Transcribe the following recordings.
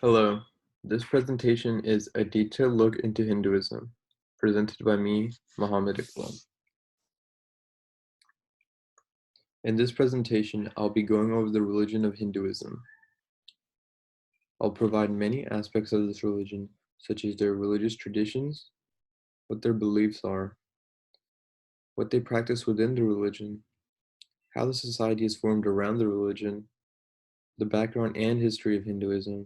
Hello, this presentation is a detailed look into Hinduism, presented by me, Muhammad Iqbal. In this presentation, I'll be going over the religion of Hinduism. I'll provide many aspects of this religion, such as their religious traditions, what their beliefs are, what they practice within the religion, how the society is formed around the religion, the background and history of Hinduism,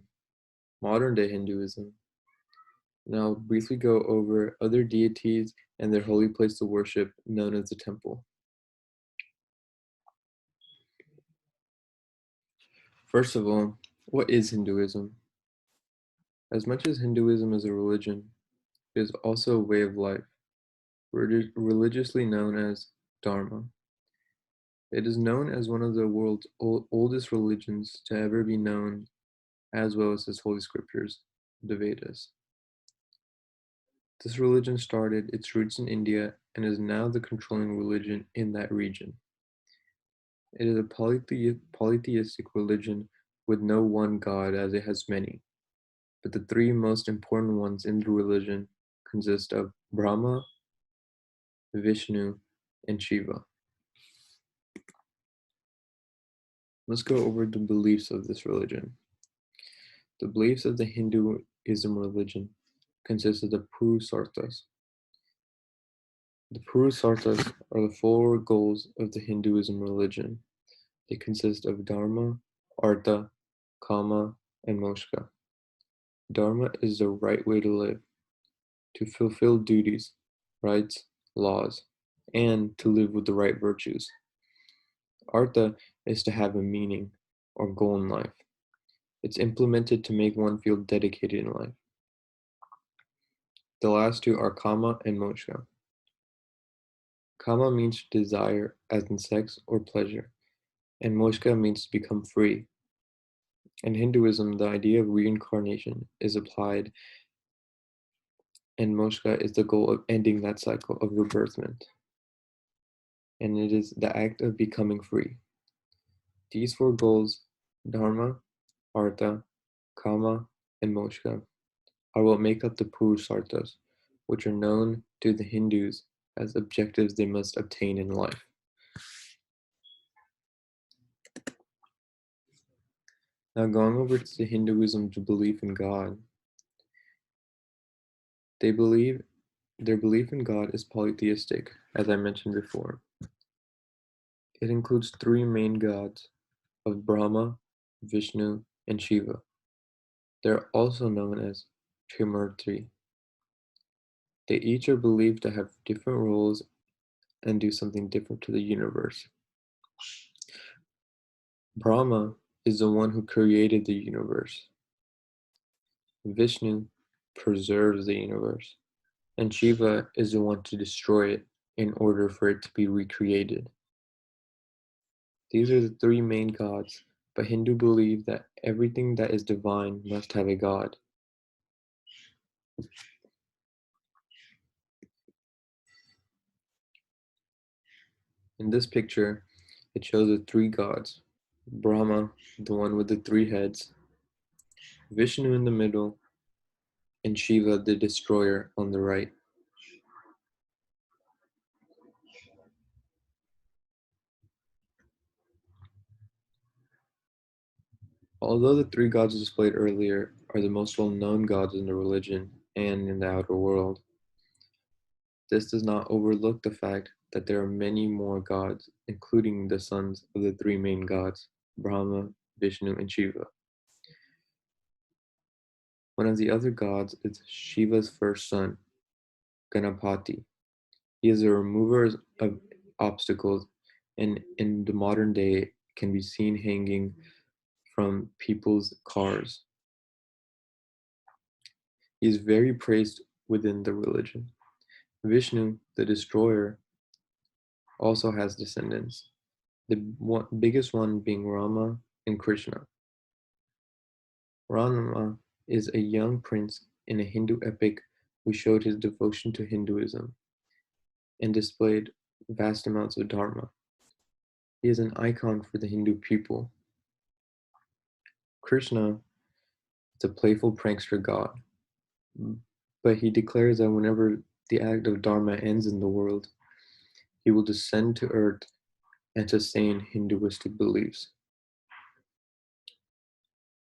modern-day Hinduism, and I'll briefly go over other deities and their holy place to worship known as the temple. First of all, what is Hinduism? As much as Hinduism is a religion, it is also a way of life, religiously known as Dharma. It is known as one of the world's oldest religions to ever be known, as well as its holy scriptures, the Vedas. This religion started its roots in India and is now the controlling religion in that region. It is a polytheistic religion with no one god as it has many, but the three most important ones in the religion consist of Brahma, Vishnu, and Shiva. Let's go over the beliefs of this religion. The beliefs of the Hinduism religion consist of the Purusarthas. The Purusarthas are the four goals of the Hinduism religion. They consist of Dharma, Artha, Kama, and Moksha. Dharma is the right way to live, to fulfill duties, rights, laws, and to live with the right virtues. Artha is to have a meaning or goal in life. It's implemented to make one feel dedicated in life. The last two are Kama and Moksha. Kama means desire, as in sex or pleasure, and Moksha means to become free. In Hinduism, the idea of reincarnation is applied, and Moksha is the goal of ending that cycle of rebirthment. And it is the act of becoming free. These four goals, Dharma, Artha, Kama, and Moksha, are what make up the Purusarthas, which are known to the Hindus as objectives they must obtain in life. Now going over to Hinduism's belief in God, their belief in God is polytheistic, as I mentioned before. It includes three main gods of Brahma, Vishnu, and Shiva. They're also known as Trimurti. They each are believed to have different roles and do something different to the universe. Brahma is the one who created the universe. Vishnu preserves the universe, and Shiva is the one to destroy it in order for it to be recreated. These are the three main gods, but Hindu believe that everything that is divine must have a god. In this picture, it shows the three gods: Brahma, the one with the three heads, Vishnu in the middle, and Shiva, the destroyer, on the right. Although the three gods displayed earlier are the most well-known gods in the religion and in the outer world, this does not overlook the fact that there are many more gods, including the sons of the three main gods, Brahma, Vishnu, and Shiva. One of the other gods is Shiva's first son, Ganapati. He is a remover of obstacles and in the modern day can be seen hanging from people's cars. He is very praised within the religion. Vishnu, the destroyer, also has descendants, the biggest one being Rama and Krishna. Rama is a young prince in a Hindu epic who showed his devotion to Hinduism and displayed vast amounts of dharma. He is an icon for the Hindu people. Krishna is the playful prankster god. But he declares that whenever the act of Dharma ends in the world, he will descend to earth and sustain Hinduistic beliefs.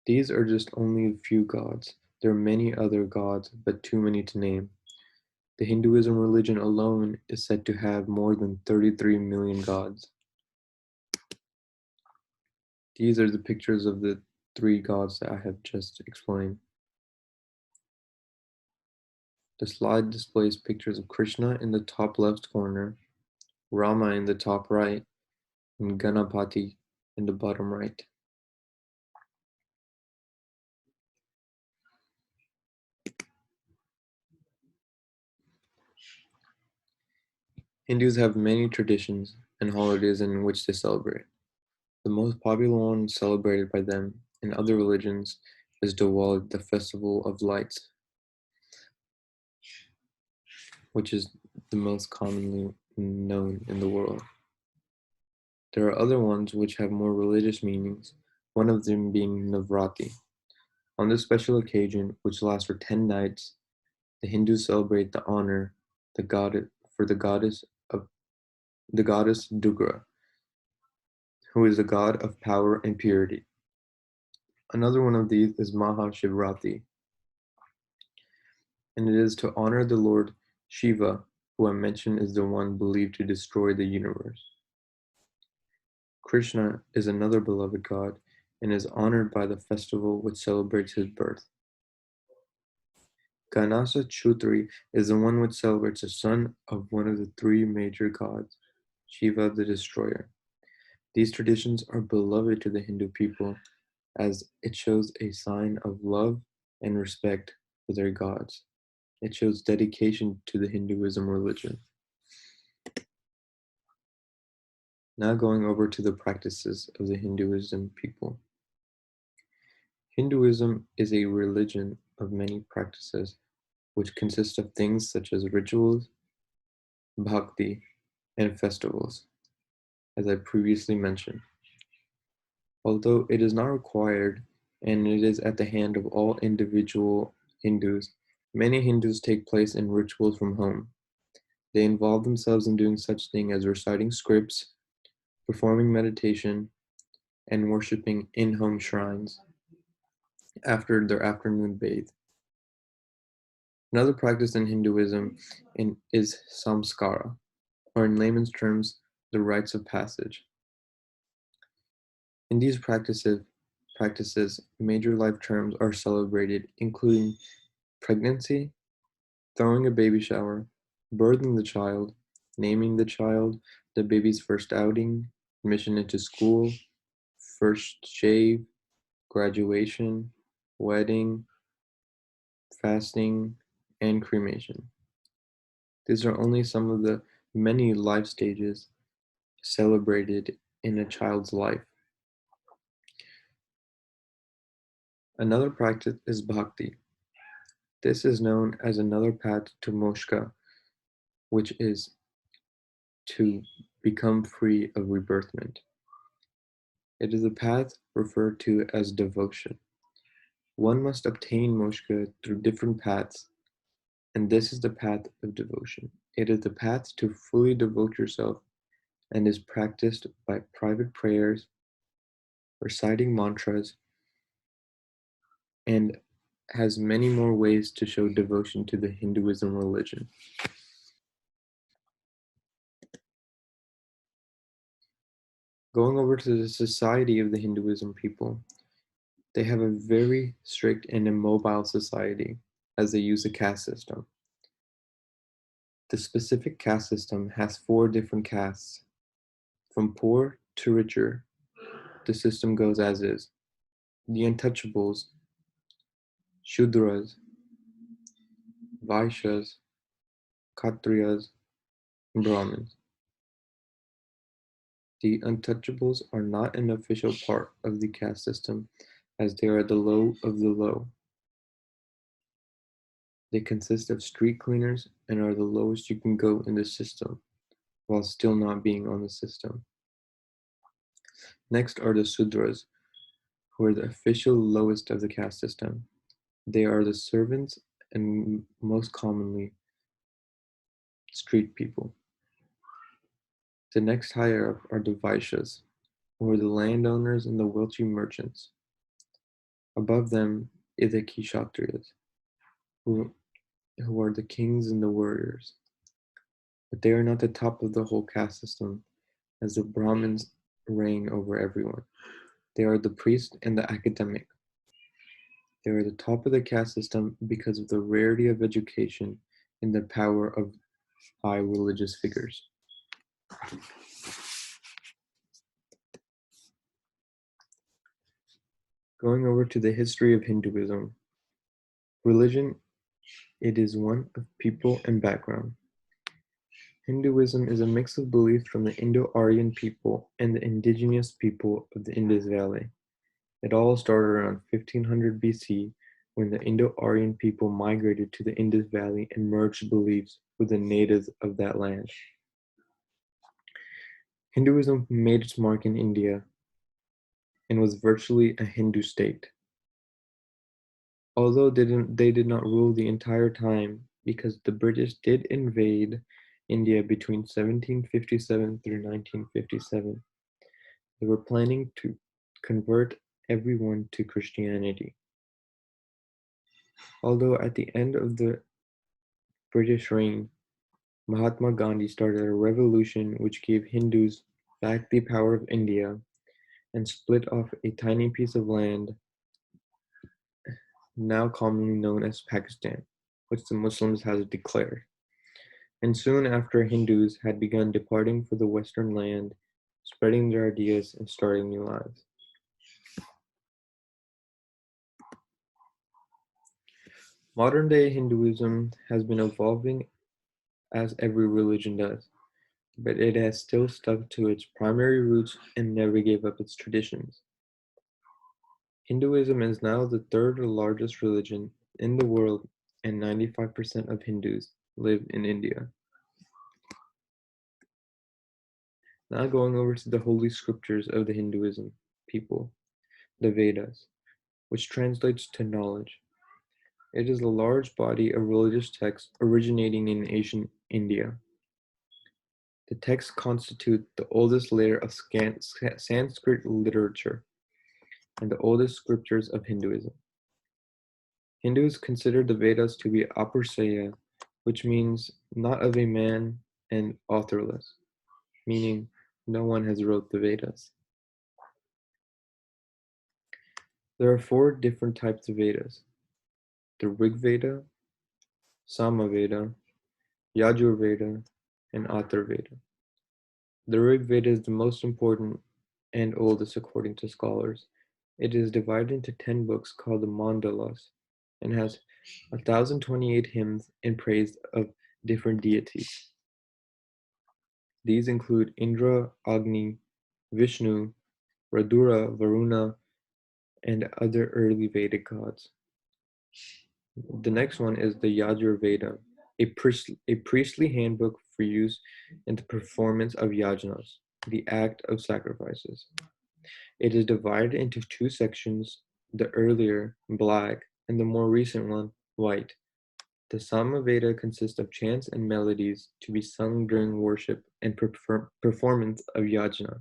These are just only a few gods. There are many other gods, but too many to name. The Hinduism religion alone is said to have more than 33 million gods. These are the pictures of the three gods that I have just explained. The slide displays pictures of Krishna in the top left corner, Rama in the top right, and Ganapati in the bottom right. Hindus have many traditions and holidays in which they celebrate. The most popular one celebrated by them in other religions is Diwali, the festival of lights, which is the most commonly known in the world. There are other ones which have more religious meanings, one of them being Navratri. On this special occasion, which lasts for 10 nights, the Hindus celebrate the honor the god for of the goddess Durga, who is the god of power and purity. Another one of these is Mahashivratri, and it is to honor the Lord Shiva, who I mentioned is the one believed to destroy the universe. Krishna is another beloved god and is honored by the festival which celebrates his birth. Ganasa Chutri is the one which celebrates the son of one of the three major gods, Shiva the destroyer. These traditions are beloved to the Hindu people as it shows a sign of love and respect for their gods. It shows dedication to the Hinduism religion. Now going over to the practices of the Hinduism people. Hinduism is a religion of many practices which consist of things such as rituals, bhakti, and festivals, as I previously mentioned. Although it is not required and it is at the hand of all individual Hindus, many Hindus take place in rituals from home. They involve themselves in doing such things as reciting scripts, performing meditation, and worshipping in-home shrines after their afternoon bathe. Another practice in Hinduism is samskara, or in layman's terms, the rites of passage. In these practices, major life terms are celebrated, including pregnancy, throwing a baby shower, birthing the child, naming the child, the baby's first outing, admission into school, first shave, graduation, wedding, fasting, and cremation. These are only some of the many life stages celebrated in a child's life. Another practice is bhakti. This is known as another path to moksha, which is to become free of rebirthment. It is a path referred to as devotion. One must obtain moksha through different paths, and this is the path of devotion. It is the path to fully devote yourself and is practiced by private prayers, reciting mantras, and has many more ways to show devotion to the Hinduism religion. Going over to the society of the Hinduism people, they have a very strict and immobile society as they use a caste system. The specific caste system has 4 different castes. From poor to richer, the system goes as is. The untouchables, Shudras, Vaishyas, Kshatriyas, and Brahmins. The untouchables are not an official part of the caste system as they are the low of the low. They consist of street cleaners and are the lowest you can go in the system while still not being on the system. Next are the Sudras, who are the official lowest of the caste system. They are the servants and most commonly street people. The next higher up are the Vaishyas, who are the landowners and the wealthy merchants. Above them is the Kshatriyas, who, who are the kings and the warriors. But they are not the top of the whole caste system, as the Brahmins reign over everyone. They are the priest and the academic. They are the top of the caste system because of the rarity of education and the power of high religious figures. Going over to the history of Hinduism, religion, it is one of people and background. Hinduism is a mix of beliefs from the Indo-Aryan people and the indigenous people of the Indus Valley. It all started around 1500 BC when the Indo-Aryan people migrated to the Indus Valley and merged beliefs with the natives of that land. Hinduism made its mark in India and was virtually a Hindu state. Although they did not rule the entire time because the British did invade India between 1757 through 1957. They were planning to convert everyone to Christianity. Although at the end of the British reign, Mahatma Gandhi started a revolution which gave Hindus back the power of India and split off a tiny piece of land now commonly known as Pakistan, which the Muslims had declared. And soon after, Hindus had begun departing for the Western land, spreading their ideas and starting new lives. Modern day Hinduism has been evolving as every religion does, but it has still stuck to its primary roots and never gave up its traditions. Hinduism is now the third largest religion in the world, and 95% of Hindus live in India. Now going over to the holy scriptures of the Hinduism people, the Vedas, which translates to knowledge. It is a large body of religious texts originating in ancient India. The texts constitute the oldest layer of Sanskrit literature and the oldest scriptures of Hinduism. Hindus consider the Vedas to be apaursaya, which means not of a man, and authorless, meaning no one has wrote the Vedas. There are four different types of Vedas: the Rig Veda, Samaveda, Yajurveda, and Atharvaveda. The Rig Veda is the most important and oldest according to scholars. It is divided into 10 books called the Mandalas and has 1,028 hymns in praise of different deities. These include Indra, Agni, Vishnu, Radura, Varuna, and other early Vedic gods. The next one is the Yajur Veda, a priestly handbook for use in the performance of yajnas, the act of sacrifices. It is divided into two sections, the earlier, black, and the more recent one, white. The Samaveda consists of chants and melodies to be sung during worship and performance of yajna,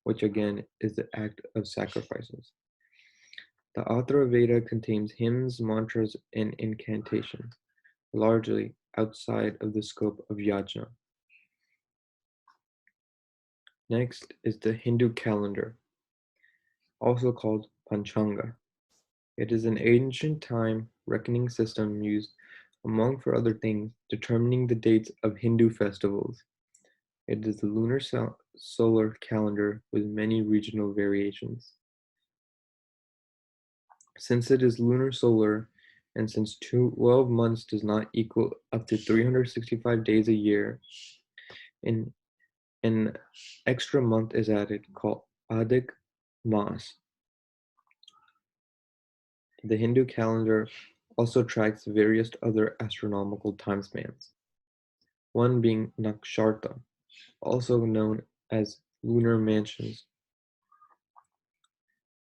which again is the act of sacrifices. The Atharvaveda contains hymns, mantras, and incantations, largely outside of the scope of yajna. Next is the Hindu calendar, also called Panchanga. It is an ancient time reckoning system used, among for other things, determining the dates of Hindu festivals. It is the lunar solar calendar with many regional variations. Since it is lunar solar, and since 12 months does not equal up to 365 days a year, an extra month is added called Adhik Mas. The Hindu calendar also tracks various other astronomical time spans, one being Naksharta, also known as lunar mansions.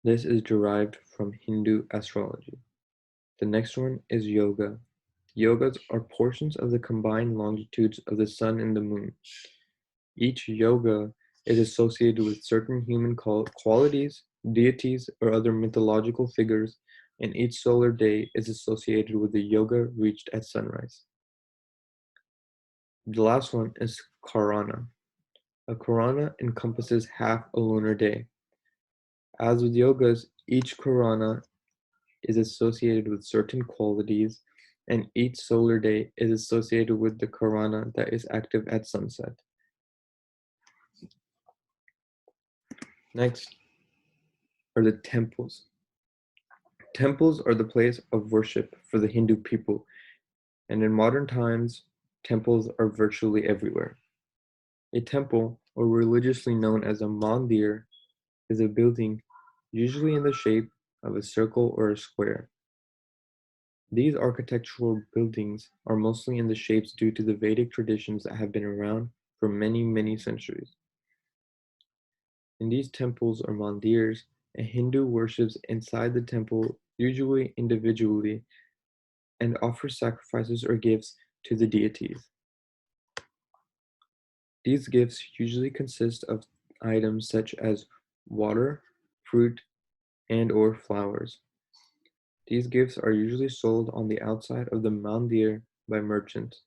This is derived from Hindu astrology. The next one is yoga. Yogas are portions of the combined longitudes of the sun and the moon. Each yoga is associated with certain human qualities, deities, or other mythological figures, and each solar day is associated with the yoga reached at sunrise. The last one is Karana. A Karana encompasses half a lunar day. As with yogas, each Karana is associated with certain qualities, and each solar day is associated with the Karana that is active at sunset. Next are the temples. Temples are the place of worship for the Hindu people, and in modern times, temples are virtually everywhere. A temple, or religiously known as a mandir, is a building usually in the shape of a circle or a square. These architectural buildings are mostly in the shapes due to the Vedic traditions that have been around for many, many centuries. In these temples or mandirs, a Hindu worships inside the temple, usually individually, and offers sacrifices or gifts to the deities. These gifts usually consist of items such as water, fruit, and or flowers. These gifts are usually sold on the outside of the mandir by merchants.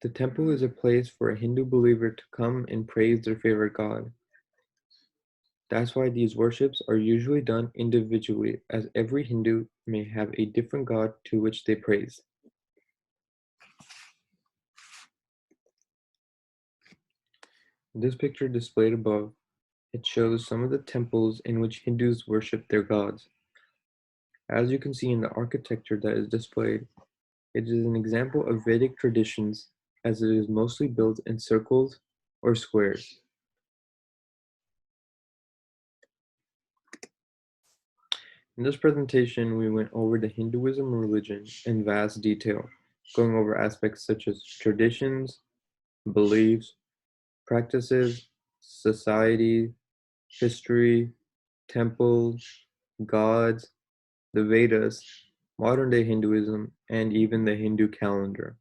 The temple is a place for a Hindu believer to come and praise their favorite god. That's why these worships are usually done individually, as every Hindu may have a different god to which they praise. This picture displayed above, it shows some of the temples in which Hindus worship their gods. As you can see in the architecture that is displayed, it is an example of Vedic traditions as it is mostly built in circles or squares. In this presentation, we went over the Hinduism religion in vast detail, going over aspects such as traditions, beliefs, practices, society, history, temples, gods, the Vedas, modern-day Hinduism, and even the Hindu calendar.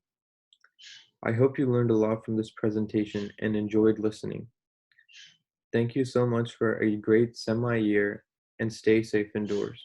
I hope you learned a lot from this presentation and enjoyed listening. Thank you so much for a great semi-year and stay safe indoors.